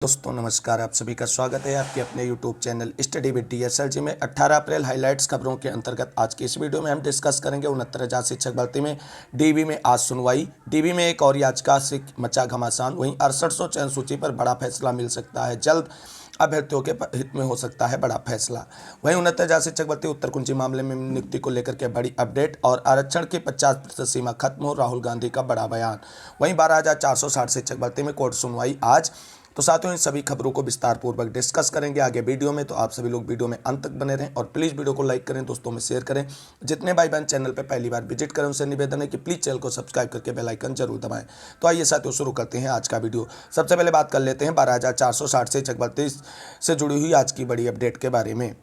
दोस्तों नमस्कार, आप सभी का स्वागत है आपके अपने YouTube channel study with DSLG में। 18 अप्रैल हाइलाइट्स खबरों के अंतर्गत आज की इस वीडियो में हम डिस्कस करेंगे 69,000 शिक्षक भर्ती में डीबी में आज सुनवाई। डीबी में एक और याचिका से मचा घमासान। वहीं 6800 चयन सूची पर बड़ा फैसला मिल सकता है जल्द, अभ्यर्थियों के हित में हो सकता है बड़ा फैसला। वहीं 69,000 शिक्षक भर्ती उत्तर कुंजी मामले में नियुक्ति को लेकर के बड़ी अपडेट और आरक्षण की 50% सीमा खत्म हो, राहुल गांधी का बड़ा बयान। वहीं 12,460 शिक्षक भर्ती में कोर्ट सुनवाई आज। तो साथियों, इन सभी खबरों को विस्तार पूर्वक डिस्कस करेंगे आगे वीडियो में, तो आप सभी लोग वीडियो में अंत तक बने रहें और प्लीज़ वीडियो को लाइक करें, दोस्तों में शेयर करें। जितने भाई बहन चैनल पर पहली बार विजिट करें उनसे निवेदन है कि प्लीज़ चैनल को सब्सक्राइब करके बेल आइकन जरूर दबाएं। तो आइए साथियों शुरू करते हैं आज का वीडियो। सबसे पहले बात कर लेते हैं 12,460 शिक्षक भर्ती से जुड़ी हुई आज की बड़ी अपडेट के बारे में।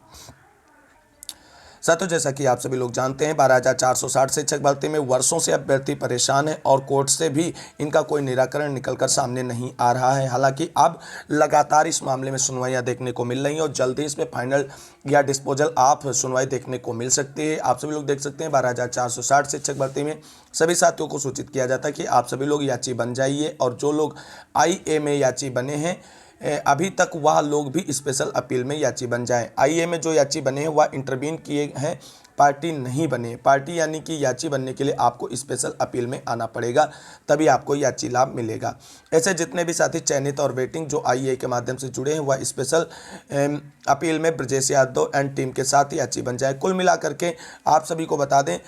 साथियों, जैसा कि आप सभी लोग जानते हैं 12,460 शिक्षक भर्ती में वर्षों से अभ्यर्थी परेशान है और कोर्ट से भी इनका कोई निराकरण निकलकर सामने नहीं आ रहा है। हालांकि अब लगातार इस मामले में सुनवाइयां देखने को मिल रही हैं और जल्दी इसमें फाइनल या डिस्पोजल आप सुनवाई देखने को मिल सकती है। आप सभी लोग देख सकते हैं 12,460 शिक्षक भर्ती में सभी साथियों को सूचित किया जाता है कि आप सभी लोग याची बन जाइए और जो लोग IA में याची बने हैं अभी तक वह लोग भी स्पेशल अपील में याची बन जाएं। IA में जो याची बने हैं वह इंटरवीन किए हैं, पार्टी नहीं बने। पार्टी यानी कि याची बनने के लिए आपको स्पेशल अपील में आना पड़ेगा, तभी आपको याची लाभ मिलेगा। ऐसे जितने भी साथी चयनित और वेटिंग जो IA के माध्यम से जुड़े हैं वह स्पेशल अपील में ब्रजेश यादव एंड टीम के साथ याची बन जाए। कुल मिलाकर के आप सभी को बता दें,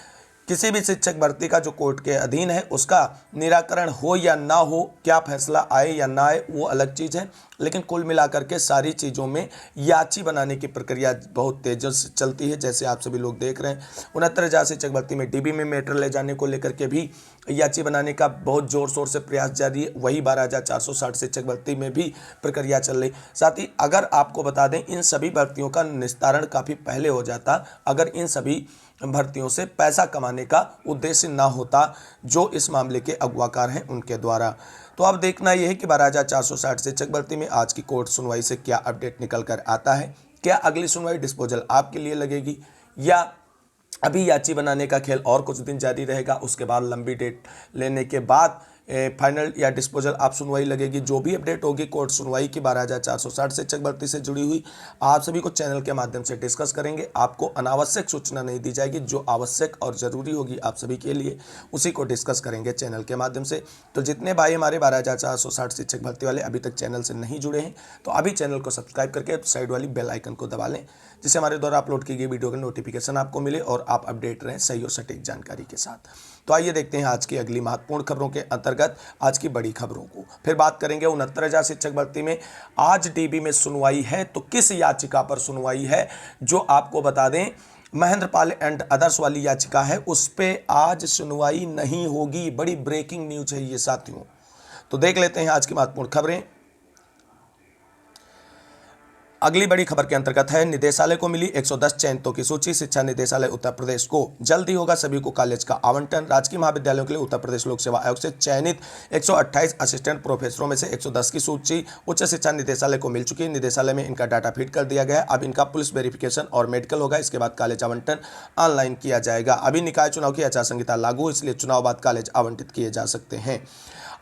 किसी भी शिक्षक भर्ती का जो कोर्ट के अधीन है उसका निराकरण हो या ना हो, क्या फैसला आए या ना आए वो अलग चीज़ है, लेकिन कुल मिलाकर के सारी चीज़ों में याची बनाने की प्रक्रिया बहुत तेज़ी से चलती है। जैसे आप सभी लोग देख रहे हैं 69,000 शिक्षक भर्ती में DB में मैटर ले जाने को लेकर के भी याची बनाने का बहुत ज़ोर शोर से प्रयास जारी है। वही 12,460 शिक्षक भर्ती में भी प्रक्रिया चल रही। साथ ही अगर आपको बता दें, इन सभी भर्तियों का निस्तारण काफ़ी पहले हो जाता अगर इन सभी भर्तियों से पैसा कमाने का उद्देश्य ना होता जो इस मामले के अगवाकार हैं उनके द्वारा। तो अब देखना यह है कि 12,460 शिक्षक भर्ती में आज की कोर्ट सुनवाई से क्या अपडेट निकल कर आता है। क्या अगली सुनवाई डिस्पोजल आपके लिए लगेगी या अभी याची बनाने का खेल और कुछ दिन जारी रहेगा, उसके बाद लंबी डेट लेने के बाद फाइनल या डिस्पोजल आप सुनवाई लगेगी। जो भी अपडेट होगी कोर्ट सुनवाई की 12,460 शिक्षक भर्ती से जुड़ी हुई आप सभी को चैनल के माध्यम से डिस्कस करेंगे। आपको अनावश्यक सूचना नहीं दी जाएगी, जो आवश्यक और ज़रूरी होगी आप सभी के लिए उसी को डिस्कस करेंगे चैनल के माध्यम से। तो जितने भाई हमारे 12,460 शिक्षक भर्ती वाले अभी तक चैनल से नहीं जुड़े हैं तो अभी चैनल को सब्सक्राइब करके साइड वाली बेल आइकन को दबा लें, जिससे हमारे द्वारा अपलोड की गई वीडियो का नोटिफिकेशन आपको मिले और आप अपडेट रहें सही और सटीक जानकारी के साथ। तो आइए देखते हैं आज की अगली महत्वपूर्ण खबरों के अंतर्गत आज की बड़ी खबरों को। फिर बात करेंगे 69,000 शिक्षक भर्ती में आज DB में सुनवाई है। तो किस याचिका पर सुनवाई है, जो आपको बता दें महेंद्रपाल एंड अदर्स वाली याचिका है, उस पर आज सुनवाई नहीं होगी। बड़ी ब्रेकिंग न्यूज है ये साथियों। तो देख लेते हैं आज की महत्वपूर्ण खबरें। अगली बड़ी खबर के अंतर्गत है निदेशालय को मिली 110 चयनितों की सूची। शिक्षा निदेशालय उत्तर प्रदेश को जल्द ही होगा सभी को कॉलेज का आवंटन। राजकीय महाविद्यालयों के लिए उत्तर प्रदेश लोक सेवा आयोग से चयनित 128 असिस्टेंट प्रोफेसरों में से 110 की सूची उच्च शिक्षा निदेशालय को मिल चुकी है। निदेशालय में इनका डाटा फीड कर दिया गया है। अब इनका पुलिस वेरिफिकेशन और मेडिकल होगा। इसके बाद कॉलेज आवंटन ऑनलाइन किया जाएगा। अभी निकाय चुनाव की आचार संहिता लागू, इसलिए चुनाव बाद कॉलेज आवंटित किए जा सकते हैं।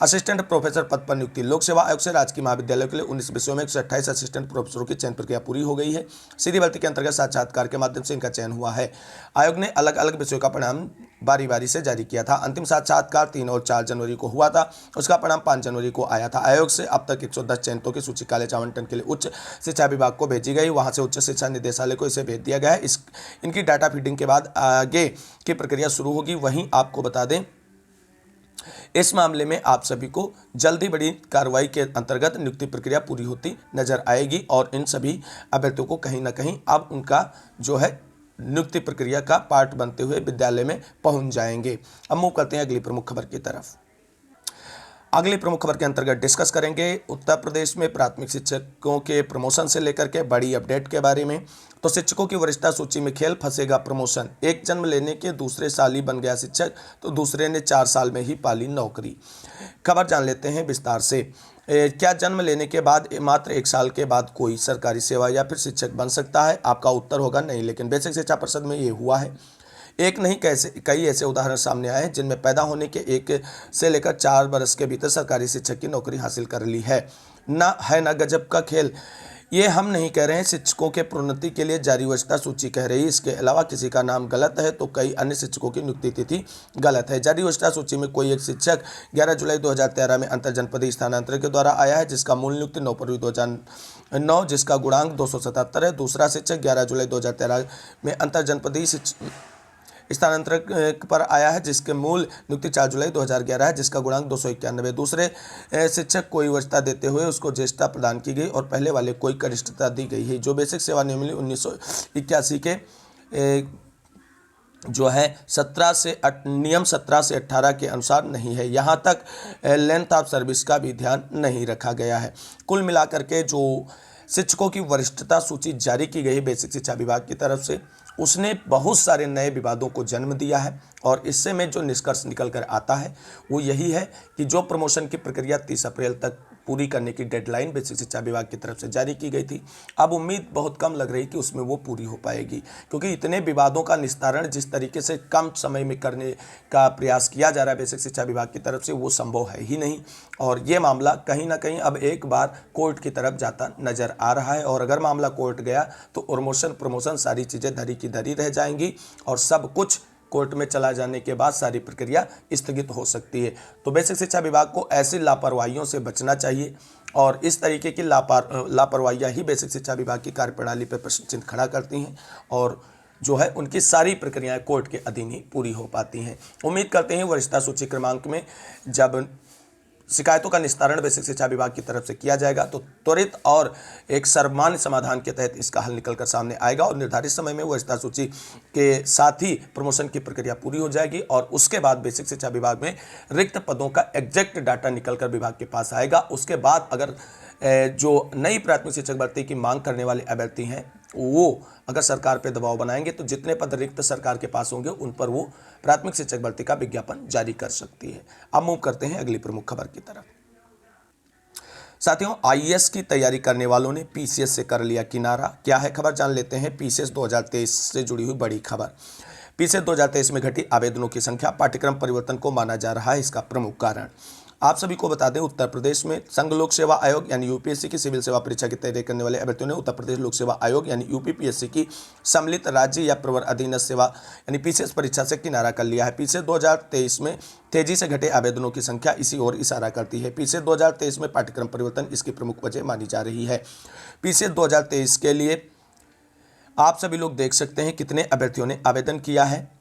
असिस्टेंट प्रोफेसर पद पर नियुक्ति। लोक सेवा आयोग से राजकीय महाविद्यालय के लिए 19 विषयों में 128 असिस्टेंट प्रोफेसरों की चयन प्रक्रिया पूरी हो गई है। सीधी भर्ती के अंतर्गत साक्षात्कार के माध्यम से इनका चयन हुआ है। आयोग ने अलग अलग विषयों का परिणाम बारी बारी से जारी किया था। अंतिम साक्षात्कार 3 और 4 जनवरी को हुआ था, उसका परिणाम 5 जनवरी को आया था। आयोग से अब तक 110 चयनितों की सूची कॉलेज आवंटन के लिए उच्च शिक्षा विभाग को भेजी गई, वहां से उच्च शिक्षा निदेशालय को इसे भेज दिया गया है। इनकी डाटा फीडिंग के बाद आगे की प्रक्रिया शुरू होगी। वहीं आपको बता दें इस मामले में आप सभी को जल्दी बड़ी कार्रवाई के अंतर्गत नियुक्ति प्रक्रिया पूरी होती नजर आएगी और इन सभी अभ्यर्थियों को कहीं ना कहीं अब उनका जो है नियुक्ति प्रक्रिया का पार्ट बनते हुए विद्यालय में पहुंच जाएंगे। अब मूव करते हैं अगली प्रमुख खबर की तरफ। अगली प्रमुख खबर के अंतर्गत डिस्कस करेंगे उत्तर प्रदेश में प्राथमिक शिक्षकों के प्रमोशन से लेकर के बड़ी अपडेट के बारे में। तो शिक्षकों की वरिष्ठता सूची में खेल, फंसेगा प्रमोशन। एक जन्म लेने के दूसरे साल ही बन गया शिक्षक, तो दूसरे ने 4 साल में ही पाली नौकरी। खबर जान लेते हैं विस्तार से। क्या जन्म लेने के बाद मात्र 1 साल के बाद कोई सरकारी सेवा या फिर शिक्षक बन सकता है? आपका उत्तर होगा नहीं, लेकिन बेसिक शिक्षा परिषद में ये हुआ है। एक नहीं कई ऐसे उदाहरण सामने आए हैं जिनमें पैदा होने के 1 से लेकर 4 वर्ष के भीतर सरकारी शिक्षक की नौकरी हासिल कर ली है। ना गजब का खेल। ये हम नहीं कह रहे हैं, शिक्षकों के प्रोन्नति के लिए जारी वरीयता सूची कह रही है। इसके अलावा किसी का नाम गलत है तो कई अन्य शिक्षकों की नियुक्ति तिथि गलत है। जारी वरीयता सूची में कोई एक शिक्षक 11 जुलाई 2013 में अंतर जनपदीय स्थानांतरण के द्वारा आया है, जिसका मूल नियुक्ति 9 फरवरी 2009, जिसका गुणांक 277 है। दूसरा शिक्षक 11 जुलाई 2013 में अंतर जनपदीय स्थानांतरण पर आया है, जिसके मूल नियुक्ति 4 जुलाई 2011 है, जिसका गुणांक 291। दूसरे शिक्षक कोई वरीयता देते हुए उसको ज्येष्ठता प्रदान की गई और पहले वाले कोई कनिष्ठता दी गई है, जो बेसिक सेवा नियम 1981 के जो है 17 से नियम 17 से 18 के अनुसार नहीं है। यहाँ तक लेंथ ऑफ सर्विस का भी ध्यान नहीं रखा गया है। कुल मिलाकर के जो शिक्षकों की वरिष्ठता सूची जारी की गई है बेसिक शिक्षा विभाग की तरफ से, उसने बहुत सारे नए विवादों को जन्म दिया है और इससे में जो निष्कर्ष निकल कर आता है वो यही है कि जो प्रमोशन की प्रक्रिया 30 अप्रैल तक पूरी करने की डेडलाइन बेसिक शिक्षा विभाग की तरफ से जारी की गई थी, अब उम्मीद बहुत कम लग रही कि उसमें वो पूरी हो पाएगी, क्योंकि इतने विवादों का निस्तारण जिस तरीके से कम समय में करने का प्रयास किया जा रहा है बेसिक शिक्षा विभाग की तरफ से, वो संभव है ही नहीं। और ये मामला कहीं ना कहीं अब एक बार कोर्ट की तरफ जाता नजर आ रहा है, और अगर मामला कोर्ट गया तो प्रमोशन सारी चीज़ें धरी की धरी रह जाएंगी और सब कुछ कोर्ट में चला जाने के बाद सारी प्रक्रिया स्थगित हो सकती है। तो बेसिक शिक्षा विभाग को ऐसी लापरवाहियों से बचना चाहिए और इस तरीके की लापरवाहियाँ ही बेसिक शिक्षा विभाग की कार्यप्रणाली पर प्रश्न चिन्ह खड़ा करती हैं और जो है उनकी सारी प्रक्रियाएं कोर्ट के अधीन ही पूरी हो पाती हैं। उम्मीद करते हैं वरिष्ठता सूची क्रमांक में जब शिकायतों का निस्तारण बेसिक शिक्षा विभाग की तरफ से किया जाएगा तो त्वरित और एक सर्वमान्य समाधान के तहत इसका हल निकलकर सामने आएगा और निर्धारित समय में वरिष्ठता सूची के साथ ही प्रमोशन की प्रक्रिया पूरी हो जाएगी और उसके बाद बेसिक शिक्षा विभाग में रिक्त पदों का एग्जैक्ट डाटा निकलकर विभाग के पास आएगा। उसके बाद अगर जो नई प्राथमिक शिक्षक भर्ती की मांग करने वाले अभ्यर्थी हैं वो अगर सरकार पर दबाव बनाएंगे तो जितने पद रिक्त सरकार के पास होंगे उन पर वो प्राथमिक शिक्षक भर्ती का विज्ञापन जारी कर सकती है। अब मूव करते हैं अगली प्रमुख खबर की तरफ। साथियों, आईएएस की तैयारी करने वालों ने पीसीएस से कर लिया किनारा। क्या है खबर, जान लेते हैं। पीसीएस 2023 से जुड़ी हुई बड़ी खबर। पीसीएस 2023 में घटी आवेदनों की संख्या पाठ्यक्रम परिवर्तन को माना जा रहा है इसका प्रमुख कारण। आप सभी को बता दें, उत्तर प्रदेश में संघ लोक सेवा आयोग यानी यूपीएससी की सिविल सेवा परीक्षा की तैयारी करने वाले अभ्यर्थियों ने उत्तर प्रदेश लोक सेवा आयोग यानी यूपीपीएससी की सम्मिलित राज्य या प्रवर अधीनस्थ सेवा यानी पीसीएस परीक्षा से किनारा कर लिया है। पीसीएस 2023 में तेजी से घटे आवेदनों की संख्या इसी ओर इशारा करती है। पीसीएस 2023 में पाठ्यक्रम परिवर्तन इसकी प्रमुख वजह मानी जा रही है। पीसीएस 2023 के लिए आप सभी लोग देख सकते हैं कितने अभ्यर्थियों ने आवेदन किया है।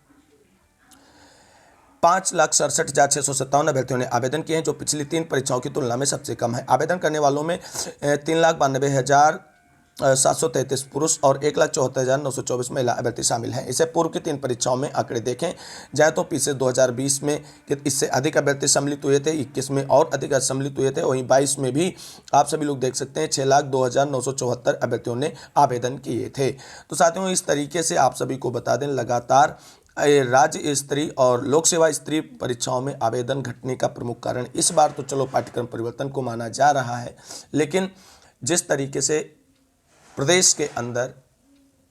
5,67,657 अभ्यर्थियों ने आवेदन किए हैं, जो पिछली 3 परीक्षाओं की तुलना में सबसे कम है। आवेदन करने वालों में 3,92,733 पुरुष और 1,74,924 महिला अभ्यर्थी शामिल हैं। इसे पूर्व की 3 परीक्षाओं में आंकड़े देखें जाए तो पीसीएस 2020 में इससे अधिक अभ्यर्थी सम्मिलित हुए थे, 21 में और अधिक सम्मिलित हुए थे, वहीं 22 में भी आप सभी लोग देख सकते हैं 6,02,974 अभ्यर्थियों ने आवेदन किए थे। तो साथियों, इस तरीके से आप सभी को बता दें, लगातार राज्य स्तरीय और लोक सेवा स्तरीय परीक्षाओं में आवेदन घटने का प्रमुख कारण इस बार तो चलो पाठ्यक्रम परिवर्तन को माना जा रहा है, लेकिन जिस तरीके से प्रदेश के अंदर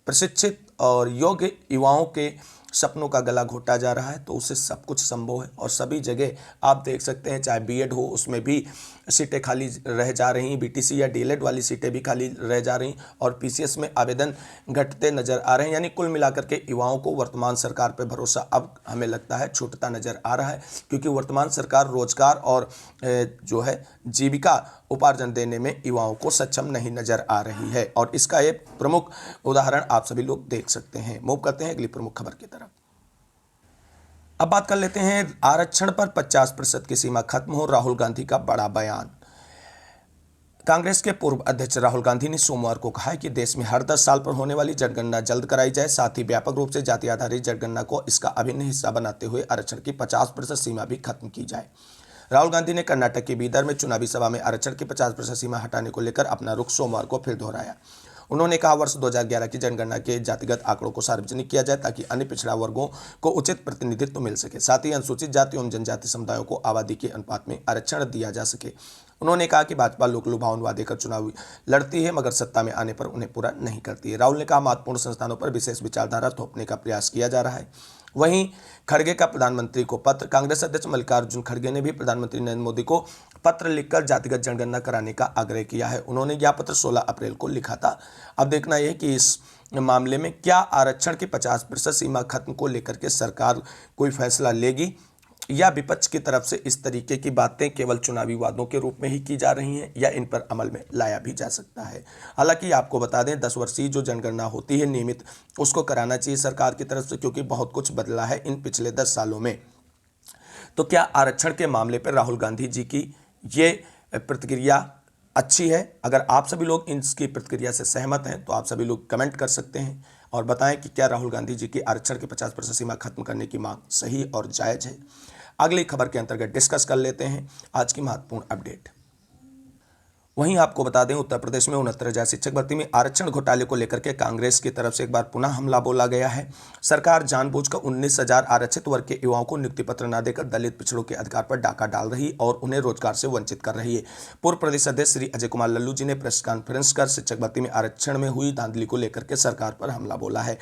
प्रशिक्षित और योग्य युवाओं के सपनों का गला घोटा जा रहा है तो उससे सब कुछ संभव है। और सभी जगह आप देख सकते हैं, चाहे बीएड हो उसमें भी सीटें खाली रह जा रही, बीटीसी या डीएलएड वाली सीटें भी खाली रह जा रही और पीसीएस में आवेदन घटते नज़र आ रहे हैं। यानी कुल मिलाकर के युवाओं को वर्तमान सरकार पर भरोसा अब हमें लगता है छूटता नज़र आ रहा है, क्योंकि वर्तमान सरकार रोजगार और जो है जीविका उपार्जन देने में युवाओं को सक्षम नहीं नज़र आ रही है और इसका एक प्रमुख उदाहरण आप सभी लोग देख सकते हैं। मूव करते हैं अगली प्रमुख खबर की तरफ। अब बात कर लेते हैं आरक्षण पर 50% की सीमा खत्म हो, राहुल गांधी का बड़ा बयान। कांग्रेस के पूर्व अध्यक्ष राहुल गांधी ने सोमवार को कहा है कि देश में हर 10 साल पर होने वाली जनगणना जल्द कराई जाए, साथ ही व्यापक रूप से जाति आधारित जनगणना को इसका अभिन्न हिस्सा बनाते हुए आरक्षण की 50% सीमा भी खत्म की जाए। राहुल गांधी ने कर्नाटक के बीदर में चुनावी सभा में आरक्षण की 50% सीमा हटाने को लेकर अपना रुख सोमवार को फिर दोहराया। उन्होंने कहा, वर्ष 2011 की जनगणना के जातिगत आंकड़ों को सार्वजनिक किया जाए ताकि अन्य पिछड़ा वर्गों को उचित प्रतिनिधित्व मिल सके, साथ ही अनुसूचित जाति एवं जनजाति समुदायों को आबादी के अनुपात में आरक्षण दिया जा सके। उन्होंने कहा कि भाजपा लोक लुभावन वादे कर चुनाव लड़ती है मगर सत्ता में आने पर उन्हें पूरा नहीं करती है। राहुल ने कहा महत्वपूर्ण संस्थानों पर विशेष विचारधारा थोपने का प्रयास किया जा रहा है। वहीं खड़गे का प्रधानमंत्री को पत्र। कांग्रेस अध्यक्ष मल्लिकार्जुन खड़गे ने भी प्रधानमंत्री नरेंद्र मोदी को पत्र लिखकर जातिगत जनगणना कराने का आग्रह किया है। उन्होंने यह पत्र 16 अप्रैल को लिखा था। अब देखना यह कि इस मामले में क्या आरक्षण की 50% सीमा खत्म को लेकर के सरकार कोई फैसला लेगी या विपक्ष की तरफ से इस तरीके की बातें केवल चुनावी वादों के रूप में ही की जा रही हैं या इन पर अमल में लाया भी जा सकता है। हालांकि आपको बता दें 10 वर्षीय जो जनगणना होती है नियमित, उसको कराना चाहिए सरकार की तरफ से, क्योंकि बहुत कुछ बदला है इन पिछले 10 सालों में। तो क्या आरक्षण के मामले पर राहुल गांधी जी की ये प्रतिक्रिया अच्छी है? अगर आप सभी लोग इसकी प्रतिक्रिया से सहमत हैं तो आप सभी लोग कमेंट कर सकते हैं और बताएं कि क्या राहुल गांधी जी की आरक्षण की 50% सीमा खत्म करने की मांग सही और जायज़ है। अगली खबर के अंतर्गत डिस्कस कर लेते हैं आज की महत्वपूर्ण अपडेट। वहीं आपको बता दें उत्तर प्रदेश में 69,000 शिक्षक भर्ती में आरक्षण घोटाले को लेकर के कांग्रेस की तरफ से एक बार पुनः हमला बोला गया है। सरकार जानबूझकर 19,000 आरक्षित वर्ग के युवाओं को नियुक्ति पत्र न देकर दलित पिछड़ों के अधिकार पर डाका डाल रही और उन्हें रोजगार से वंचित कर रही है। पूर्व प्रदेश अध्यक्ष श्री अजय कुमार लल्लू जी ने प्रेस कॉन्फ्रेंस कर शिक्षक भर्ती में आरक्षण में हुई धांधली को लेकर के सरकार पर हमला बोला है।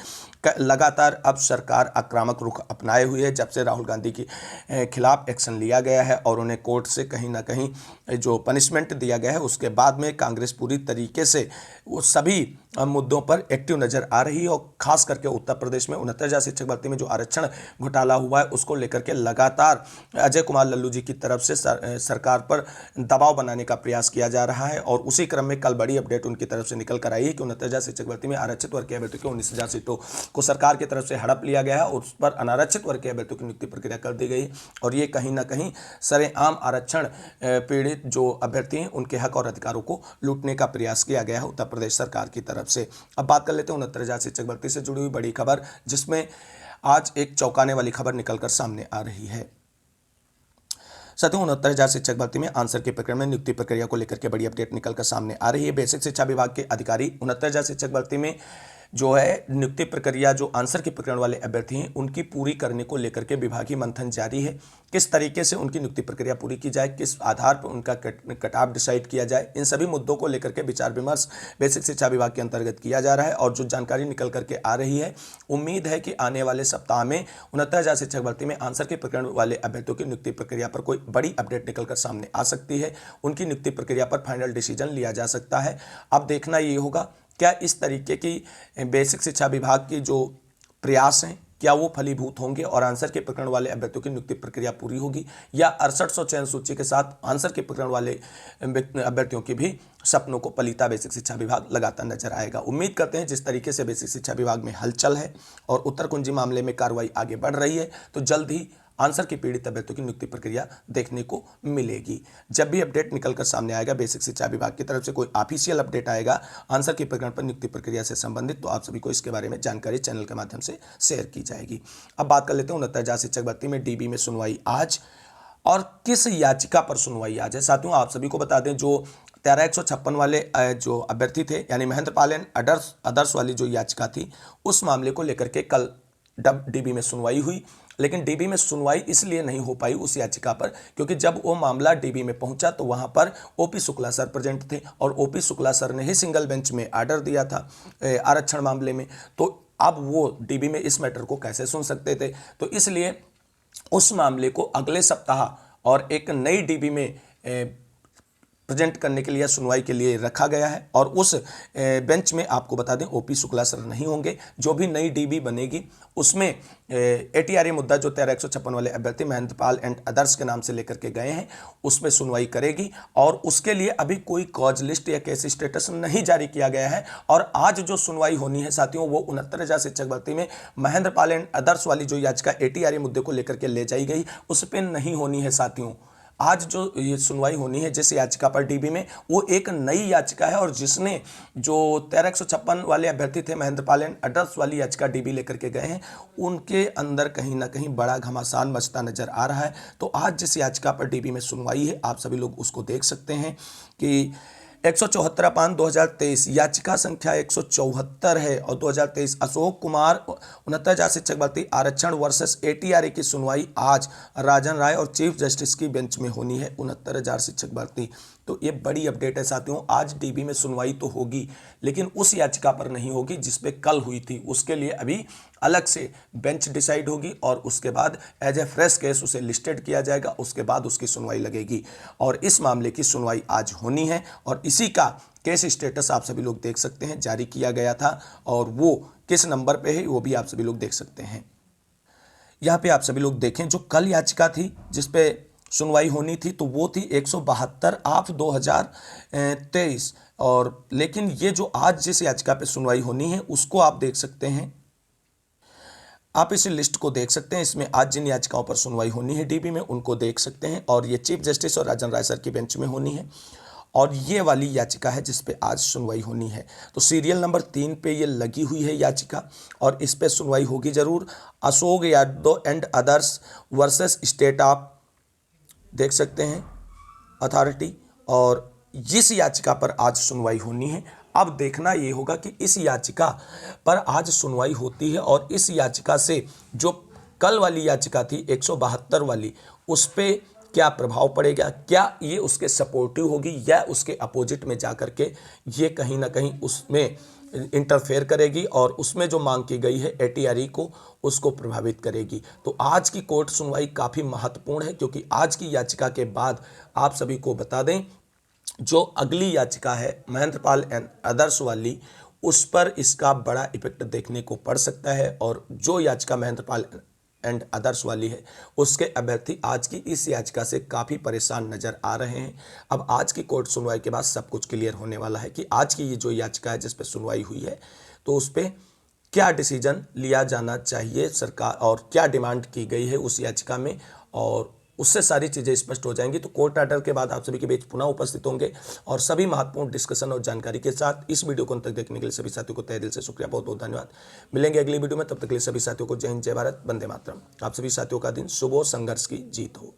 लगातार अब सरकार आक्रामक रुख अपनाए हुई है। जब से राहुल गांधी के खिलाफ एक्शन लिया गया है और उन्हें कोर्ट से कहीं ना कहीं जो पनिशमेंट दिया गया है उसके बाद में कांग्रेस पूरी तरीके से वो सभी मुद्दों पर एक्टिव नजर आ रही है और खास करके उत्तर प्रदेश में 69,000 शिक्षक भर्ती में जो आरक्षण घोटाला हुआ है उसको लेकर के लगातार अजय कुमार लल्लू जी की तरफ से सरकार पर दबाव बनाने का प्रयास किया जा रहा है। और उसी क्रम में कल बड़ी अपडेट उनकी तरफ से निकल कर आई है कि 69,000 शिक्षक भर्ती में आरक्षित वर्ग के अभ्यर्थियों की 19,000 सीटों को सरकार की तरफ से हड़प लिया गया है और उस पर अनारक्षित वर्ग के अभ्यर्थियों की नियुक्ति प्रक्रिया कर दी गई और ये कहीं ना कहीं सरेआम आरक्षण पीड़ित जो अभ्यर्थी हैं उनके हक और अधिकारों को लूटने का प्रयास किया गया है उत्तर प्रदेश सरकार की तरफ से। अब बात कर लेते हैं 69,000 शिक्षक भर्ती से जुड़ी हुई बड़ी खबर, जिसमें आज एक चौंकाने वाली खबर निकलकर सामने आ रही है। साथियों 69,000 शिक्षक भर्ती में आंसर के प्रकरण में नियुक्ति प्रक्रिया को लेकर के बड़ी अपडेट निकलकर सामने आ रही है। बेसिक शिक्षा विभाग के अधिकारी 69,000 शिक्षक भर्ती में जो है नियुक्ति प्रक्रिया जो आंसर के प्रकरण वाले अभ्यर्थी हैं उनकी पूरी करने को लेकर के विभागीय मंथन जारी है। किस तरीके से उनकी नियुक्ति प्रक्रिया पूरी की जाए, किस आधार पर उनका कट ऑफ डिसाइड किया जाए, इन सभी मुद्दों को लेकर के विचार विमर्श बेसिक शिक्षा विभाग के अंतर्गत किया जा रहा है। और जो जानकारी निकल करके आ रही है, उम्मीद है कि आने वाले सप्ताह में 69,000 शिक्षक भर्ती में आंसर के प्रकरण वाले अभ्यर्थियों की नियुक्ति प्रक्रिया पर कोई बड़ी अपडेट निकलकर सामने आ सकती है। उनकी नियुक्ति प्रक्रिया पर फाइनल डिसीजन लिया जा सकता है। अब देखना ये होगा क्या इस तरीके की बेसिक शिक्षा विभाग की जो प्रयास हैं क्या वो फलीभूत होंगे और आंसर के प्रकरण वाले अभ्यर्थियों की नियुक्ति प्रक्रिया पूरी होगी, या 6800 चयन सूची के साथ आंसर के प्रकरण वाले अभ्यर्थियों की भी सपनों को पलीता बेसिक शिक्षा विभाग लगातार नजर आएगा। उम्मीद करते हैं जिस तरीके से बेसिक शिक्षा विभाग में हलचल है और उत्तर कुंजी मामले में कार्रवाई आगे बढ़ रही है तो जल्द ही आंसर की पीड़ित अभ्यर्थियों की नियुक्ति प्रक्रिया देखने को मिलेगी। जब भी अपडेट निकलकर सामने आएगा बेसिक शिक्षा विभाग की तरफ से कोई ऑफिशियल अपडेट आएगा आंसर के प्रकरण पर नियुक्ति प्रक्रिया से संबंधित तो आप सभी को इसके बारे में जानकारी चैनल के माध्यम से शेयर की जाएगी। अब बात कर लेते हैं 69,000 शिक्षक भर्ती में डीबी में सुनवाई आज और किस याचिका पर सुनवाई आज है। साथियों आप सभी को बता दें जो 13,156 वाले जो अभ्यर्थी थे यानी महेंद्र पाल एंड अदर्स वाली जो याचिका थी उस मामले को लेकर के कल डीबी में सुनवाई हुई, लेकिन डीबी में सुनवाई इसलिए नहीं हो पाई उस याचिका पर क्योंकि जब वो मामला डीबी में पहुंचा तो वहां पर ओपी शुक्ला सर प्रेजेंट थे और ओपी शुक्ला सर ने ही सिंगल बेंच में आर्डर दिया था आरक्षण मामले में। तो अब वो डीबी में इस मैटर को कैसे सुन सकते थे, तो इसलिए उस मामले को अगले सप्ताह और एक नई डीबी में प्रेजेंट करने के लिए सुनवाई के लिए रखा गया है। और उस बेंच में आपको बता दें ओपी शुक्ला सर नहीं होंगे। जो भी नई डीबी बनेगी उसमें एटीआरए मुद्दा जो 13,156 वाले अभ्यर्थी महेंद्र पाल एंड अदर्स के नाम से लेकर के गए हैं उसमें सुनवाई करेगी और उसके लिए अभी कोई कॉज लिस्ट या केस स्टेटस नहीं जारी किया गया है। और आज जो सुनवाई होनी है साथियों वो 69,000 शिक्षक भर्ती में महेंद्र पाल एंड अदर्स वाली जो याचिका एटीआरए मुद्दे को लेकर के ले जाई गई उस पर नहीं होनी है साथियों। आज जो ये सुनवाई होनी है जिस याचिका पर डीबी में वो एक नई याचिका है और जिसने जो 13,156 वाले अभ्यर्थी थे महेंद्र पाल एंड अदर्स वाली याचिका डीबी लेकर के गए हैं उनके अंदर कहीं ना कहीं बड़ा घमासान मचता नजर आ रहा है। तो आज जिस याचिका पर डीबी में सुनवाई है आप सभी लोग उसको देख सकते हैं कि 174/2023 याचिका संख्या 174 है और 2023 अशोक कुमार 69,000 शिक्षक भर्ती आरक्षण वर्सेस एटीआरए की सुनवाई आज राजन राय और चीफ जस्टिस की बेंच में होनी है। 69,000 शिक्षक भर्ती तो ये बड़ी अपडेट है साथियों। आज डीबी में सुनवाई तो होगी, लेकिन उस याचिका पर नहीं होगी जिस पे कल हुई थी। उसके लिए अभी अलग से बेंच डिसाइड होगी और उसके बाद एज ए फ्रेश केस उसे लिस्टेड किया जाएगा, उसके बाद उसकी सुनवाई लगेगी। और इस मामले की सुनवाई आज होनी है और इसी का केस स्टेटस आप सभी लोग देख सकते हैं, जारी किया गया था और वो किस नंबर पे है वो भी आप सभी लोग देख सकते हैं। यहाँ पे आप सभी लोग देखें, जो कल याचिका थी जिस पे सुनवाई होनी थी तो वो थी 172/2023 और लेकिन ये जो आज जिस याचिका पे सुनवाई होनी है उसको आप देख सकते हैं। आप इस लिस्ट को देख सकते हैं, इसमें आज जिन याचिकाओं पर सुनवाई होनी है डीबी में उनको देख सकते हैं और ये चीफ जस्टिस और राजन राय सर की बेंच में होनी है और ये वाली याचिका है जिस पे आज सुनवाई होनी है। तो सीरियल नंबर 3 पे ये लगी हुई है याचिका और इस पे सुनवाई होगी जरूर। Ashok Yadav and others versus state of देख सकते हैं अथॉरिटी, और इस याचिका पर आज सुनवाई होनी है। अब देखना ये होगा कि इस याचिका पर आज सुनवाई होती है और इस याचिका से जो कल वाली याचिका थी 172 वाली उस पे क्या प्रभाव पड़ेगा, क्या ये उसके सपोर्टिव होगी या उसके अपोजिट में जाकर के ये कहीं ना कहीं उसमें इंटरफेयर करेगी और उसमें जो मांग की गई है एटीआरई को उसको प्रभावित करेगी। तो आज की कोर्ट सुनवाई काफ़ी महत्वपूर्ण है क्योंकि आज की याचिका के बाद आप सभी को बता दें जो अगली याचिका है महेंद्रपाल एंड अदर्स वाली, उस पर इसका बड़ा इफेक्ट देखने को पड़ सकता है और जो याचिका महेंद्रपाल एंड अदर्स वाली है उसके अभ्यर्थी आज की इस याचिका से काफ़ी परेशान नजर आ रहे हैं। अब आज की कोर्ट सुनवाई के बाद सब कुछ क्लियर होने वाला है कि आज की ये जो याचिका है जिस पे सुनवाई हुई है तो उस पर क्या डिसीजन लिया जाना चाहिए सरकार और क्या डिमांड की गई है उस याचिका में, और उससे सारी चीज़ें स्पष्ट हो जाएंगी। तो कोर्ट ऑर्डर के बाद आप सभी के बीच पुनः उपस्थित होंगे और सभी महत्वपूर्ण डिस्कशन और जानकारी के साथ। इस वीडियो को अंत तक देखने के लिए सभी साथियों को तहे दिल से शुक्रिया, बहुत बहुत धन्यवाद। मिलेंगे अगली वीडियो में, तब तक के लिए सभी साथियों को जय हिंद, जय भारत, वंदे मातरम। आप सभी साथियों का दिन शुभ हो, संघर्ष की जीत हो।